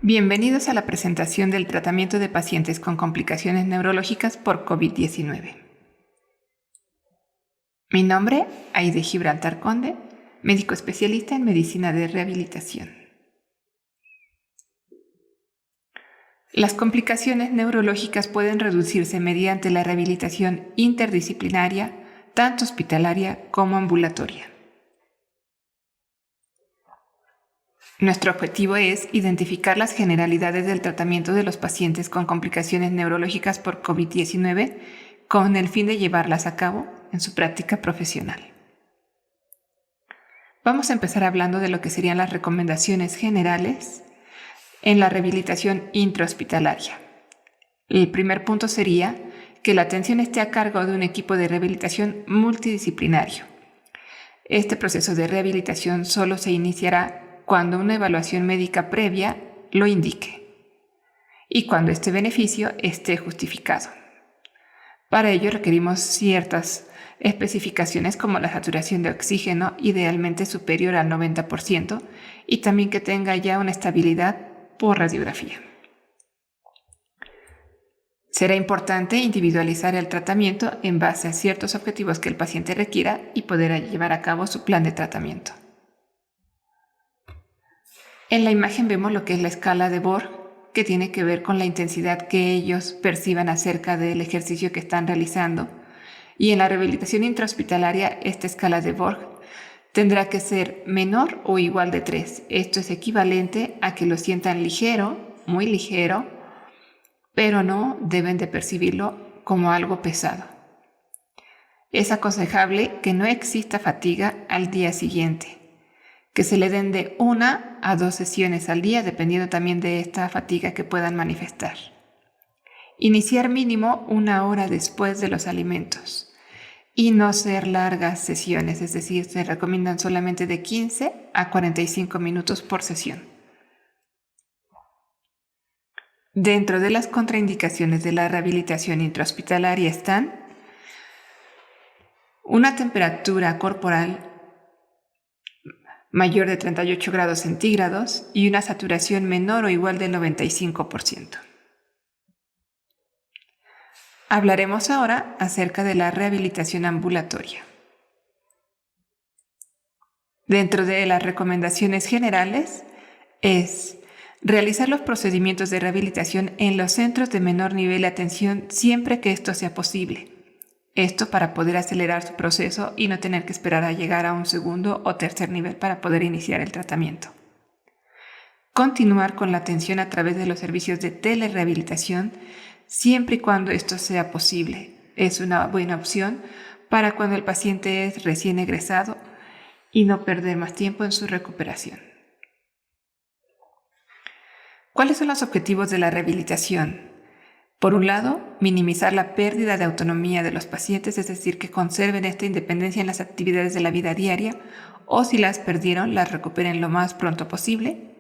Bienvenidos a la presentación del tratamiento de pacientes con complicaciones neurológicas por COVID-19. Mi nombre, Aide Gibraltar Conde, médico especialista en medicina de rehabilitación. Las complicaciones neurológicas pueden reducirse mediante la rehabilitación interdisciplinaria, tanto hospitalaria como ambulatoria. Nuestro objetivo es identificar las generalidades del tratamiento de los pacientes con complicaciones neurológicas por COVID-19 con el fin de llevarlas a cabo en su práctica profesional. Vamos a empezar hablando de lo que serían las recomendaciones generales en la rehabilitación intrahospitalaria. El primer punto sería que la atención esté a cargo de un equipo de rehabilitación multidisciplinario. Este proceso de rehabilitación solo se iniciará cuando una evaluación médica previa lo indique y cuando este beneficio esté justificado. Para ello requerimos ciertas especificaciones como la saturación de oxígeno idealmente superior al 90% y también que tenga ya una estabilidad por radiografía. Será importante individualizar el tratamiento en base a ciertos objetivos que el paciente requiera y poder llevar a cabo su plan de tratamiento. En la imagen vemos lo que es la escala de Borg, que tiene que ver con la intensidad que ellos perciban acerca del ejercicio que están realizando. Y en la rehabilitación intrahospitalaria, esta escala de Borg tendrá que ser menor o igual de 3. Esto es equivalente a que lo sientan ligero, muy ligero, pero no deben de percibirlo como algo pesado. Es aconsejable que no exista fatiga al día siguiente, que se le den de 1 a 2 sesiones al día, dependiendo también de esta fatiga que puedan manifestar. Iniciar mínimo 1 hora después de los alimentos y no ser largas sesiones, es decir, se recomiendan solamente de 15 a 45 minutos por sesión. Dentro de las contraindicaciones de la rehabilitación intrahospitalaria están una temperatura corporal mayor de 38 grados centígrados y una saturación menor o igual del 95%. Hablaremos ahora acerca de la rehabilitación ambulatoria. Dentro de las recomendaciones generales es realizar los procedimientos de rehabilitación en los centros de menor nivel de atención siempre que esto sea posible. Esto para poder acelerar su proceso y no tener que esperar a llegar a un segundo o tercer nivel para poder iniciar el tratamiento. Continuar con la atención a través de los servicios de telerehabilitación siempre y cuando esto sea posible. Es una buena opción para cuando el paciente es recién egresado y no perder más tiempo en su recuperación. ¿Cuáles son los objetivos de la rehabilitación? Por un lado, minimizar la pérdida de autonomía de los pacientes, es decir, que conserven esta independencia en las actividades de la vida diaria o si las perdieron, las recuperen lo más pronto posible.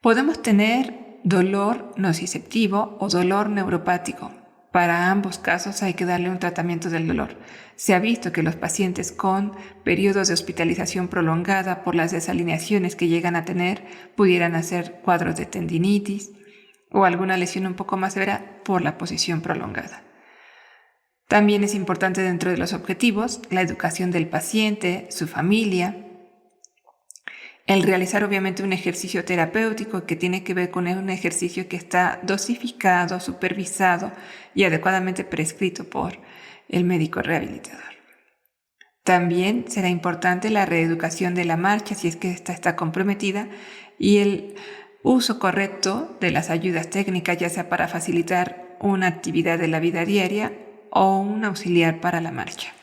Podemos tener dolor nociceptivo o dolor neuropático. Para ambos casos hay que darle un tratamiento del dolor. Se ha visto que los pacientes con periodos de hospitalización prolongada por las desalineaciones que llegan a tener pudieran hacer cuadros de tendinitis o alguna lesión un poco más severa por la posición prolongada. También es importante dentro de los objetivos la educación del paciente, su familia, el realizar obviamente un ejercicio terapéutico que tiene que ver con un ejercicio que está dosificado, supervisado y adecuadamente prescrito por el médico rehabilitador. También será importante la reeducación de la marcha si es que esta está comprometida y el uso correcto de las ayudas técnicas, ya sea para facilitar una actividad de la vida diaria o un auxiliar para la marcha.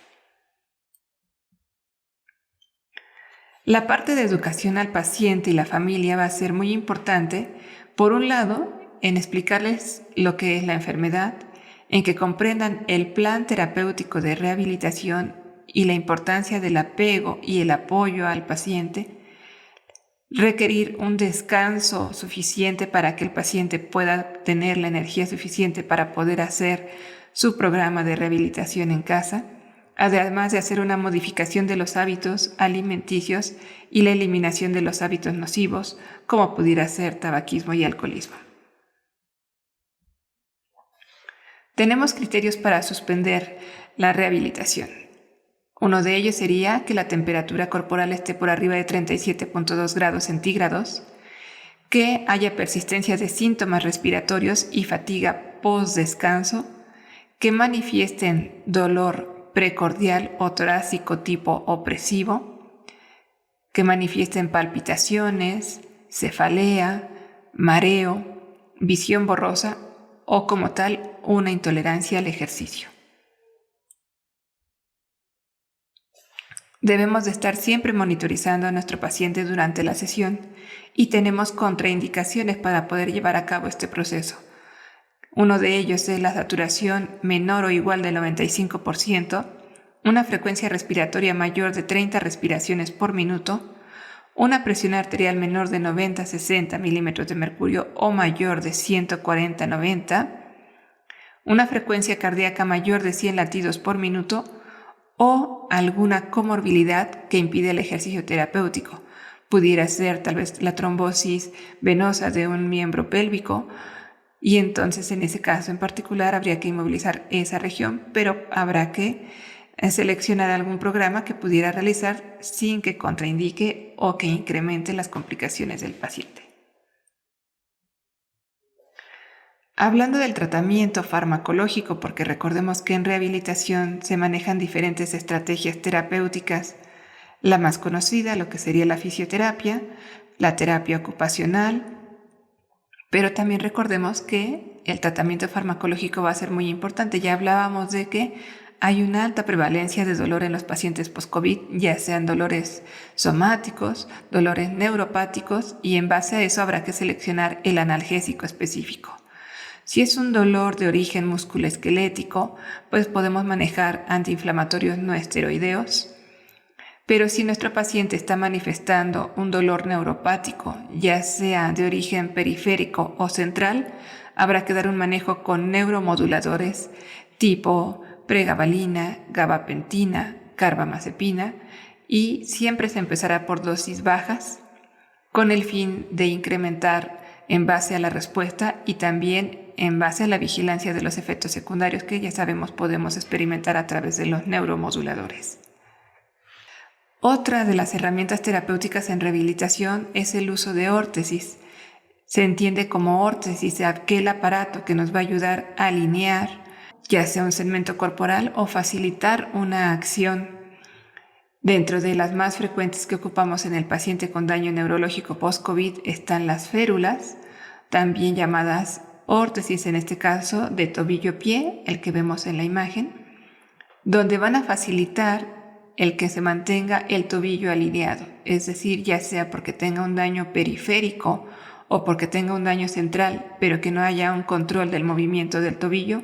La parte de educación al paciente y la familia va a ser muy importante, por un lado, en explicarles lo que es la enfermedad, en que comprendan el plan terapéutico de rehabilitación y la importancia del apego y el apoyo al paciente, requerir un descanso suficiente para que el paciente pueda tener la energía suficiente para poder hacer su programa de rehabilitación en casa, además de hacer una modificación de los hábitos alimenticios y la eliminación de los hábitos nocivos, como pudiera ser tabaquismo y alcoholismo. Tenemos criterios para suspender la rehabilitación. Uno de ellos sería que la temperatura corporal esté por arriba de 37.2 grados centígrados, que haya persistencia de síntomas respiratorios y fatiga post-descanso, que manifiesten dolor precordial o torácico tipo opresivo, que manifiesten palpitaciones, cefalea, mareo, visión borrosa o como tal una intolerancia al ejercicio. Debemos de estar siempre monitorizando a nuestro paciente durante la sesión y tenemos contraindicaciones para poder llevar a cabo este proceso. Uno de ellos es la saturación menor o igual del 95%, una frecuencia respiratoria mayor de 30 respiraciones por minuto, una presión arterial menor de 90-60 milímetros de mercurio o mayor de 140-90, una frecuencia cardíaca mayor de 100 latidos por minuto o alguna comorbilidad que impide el ejercicio terapéutico. Pudiera ser tal vez la trombosis venosa de un miembro pélvico y entonces en ese caso en particular habría que inmovilizar esa región, pero habrá que seleccionar algún programa que pudiera realizar sin que contraindique o que incremente las complicaciones del paciente. Hablando del tratamiento farmacológico, porque recordemos que en rehabilitación se manejan diferentes estrategias terapéuticas, la más conocida, lo que sería la fisioterapia, la terapia ocupacional, pero también recordemos que el tratamiento farmacológico va a ser muy importante. Ya hablábamos de que hay una alta prevalencia de dolor en los pacientes post-COVID, ya sean dolores somáticos, dolores neuropáticos, y en base a eso habrá que seleccionar el analgésico específico. Si es un dolor de origen musculoesquelético, pues podemos manejar antiinflamatorios no esteroideos. Pero si nuestro paciente está manifestando un dolor neuropático, ya sea de origen periférico o central, habrá que dar un manejo con neuromoduladores tipo pregabalina, gabapentina, carbamazepina, y siempre se empezará por dosis bajas con el fin de incrementar en base a la respuesta y también en base a la vigilancia de los efectos secundarios que ya sabemos podemos experimentar a través de los neuromoduladores. Otra de las herramientas terapéuticas en rehabilitación es el uso de órtesis. Se entiende como órtesis aquel aparato que nos va a ayudar a alinear ya sea un segmento corporal o facilitar una acción. Dentro de las más frecuentes que ocupamos en el paciente con daño neurológico post-COVID están las férulas, también llamadas órtesis, en este caso de tobillo-pie, el que vemos en la imagen, donde van a facilitar el que se mantenga el tobillo alineado, es decir, ya sea porque tenga un daño periférico o porque tenga un daño central, pero que no haya un control del movimiento del tobillo,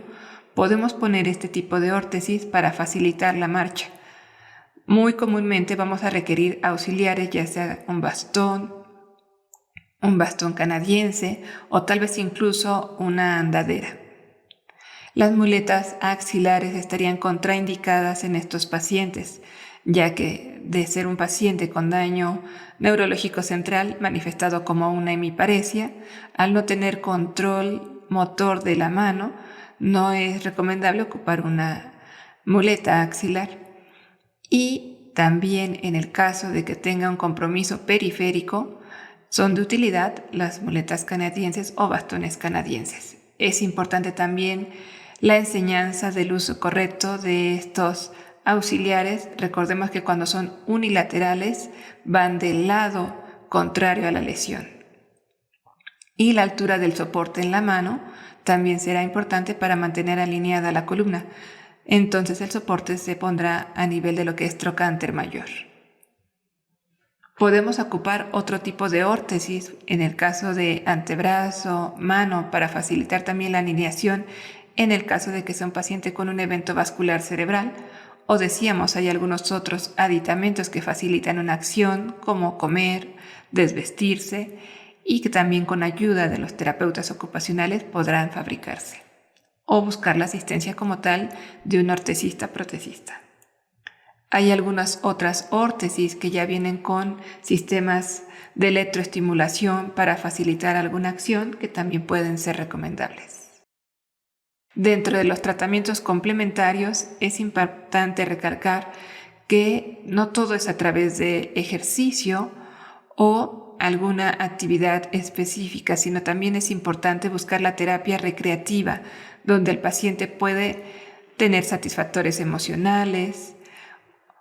podemos poner este tipo de órtesis para facilitar la marcha. Muy comúnmente vamos a requerir auxiliares, ya sea un bastón canadiense o tal vez incluso una andadera. Las muletas axilares estarían contraindicadas en estos pacientes, ya que de ser un paciente con daño neurológico central manifestado como una hemiparesia, al no tener control motor de la mano, no es recomendable ocupar una muleta axilar. Y también en el caso de que tenga un compromiso periférico, son de utilidad las muletas canadienses o bastones canadienses. Es importante también la enseñanza del uso correcto de estos auxiliares. Recordemos que cuando son unilaterales van del lado contrario a la lesión. Y la altura del soporte en la mano también será importante para mantener alineada la columna. Entonces el soporte se pondrá a nivel de lo que es trocánter mayor. Podemos ocupar otro tipo de órtesis en el caso de antebrazo, mano, para facilitar también la alineación en el caso de que sea un paciente con un evento vascular cerebral, o decíamos, hay algunos otros aditamentos que facilitan una acción como comer, desvestirse y que también con ayuda de los terapeutas ocupacionales podrán fabricarse, o buscar la asistencia como tal de un ortesista protesista. Hay algunas otras órtesis que ya vienen con sistemas de electroestimulación para facilitar alguna acción que también pueden ser recomendables. Dentro de los tratamientos complementarios es importante recalcar que no todo es a través de ejercicio o alguna actividad específica, sino también es importante buscar la terapia recreativa, donde el paciente puede tener satisfactores emocionales,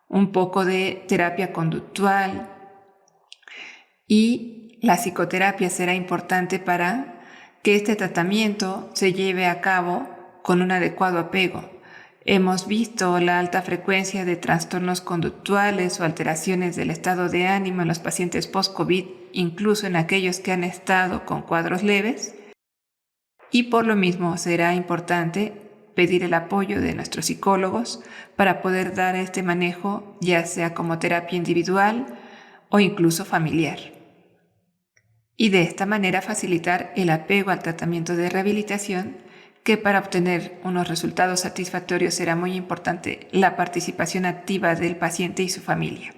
un poco de terapia conductual, y la psicoterapia será importante para que este tratamiento se lleve a cabo con un adecuado apego. Hemos visto la alta frecuencia de trastornos conductuales o alteraciones del estado de ánimo en los pacientes post-COVID, incluso en aquellos que han estado con cuadros leves, y por lo mismo será importante pedir el apoyo de nuestros psicólogos para poder dar este manejo, ya sea como terapia individual o incluso familiar. Y de esta manera facilitar el apego al tratamiento de rehabilitación, que para obtener unos resultados satisfactorios será muy importante la participación activa del paciente y su familia.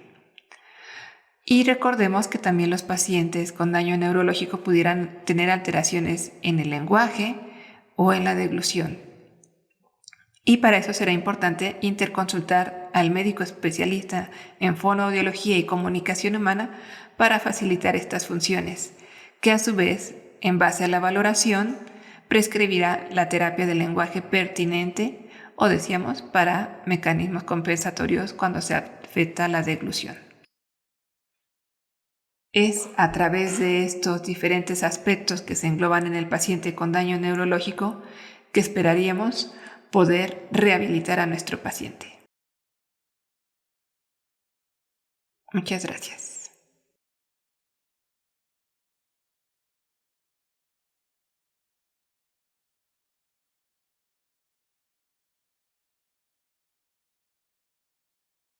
Y recordemos que también los pacientes con daño neurológico pudieran tener alteraciones en el lenguaje o en la deglución. Y para eso será importante interconsultar al médico especialista en fonoaudiología y comunicación humana para facilitar estas funciones, que a su vez, en base a la valoración, prescribirá la terapia del lenguaje pertinente o decíamos para mecanismos compensatorios cuando se afecta la deglución. Es a través de estos diferentes aspectos que se engloban en el paciente con daño neurológico que esperaríamos poder rehabilitar a nuestro paciente. Muchas gracias.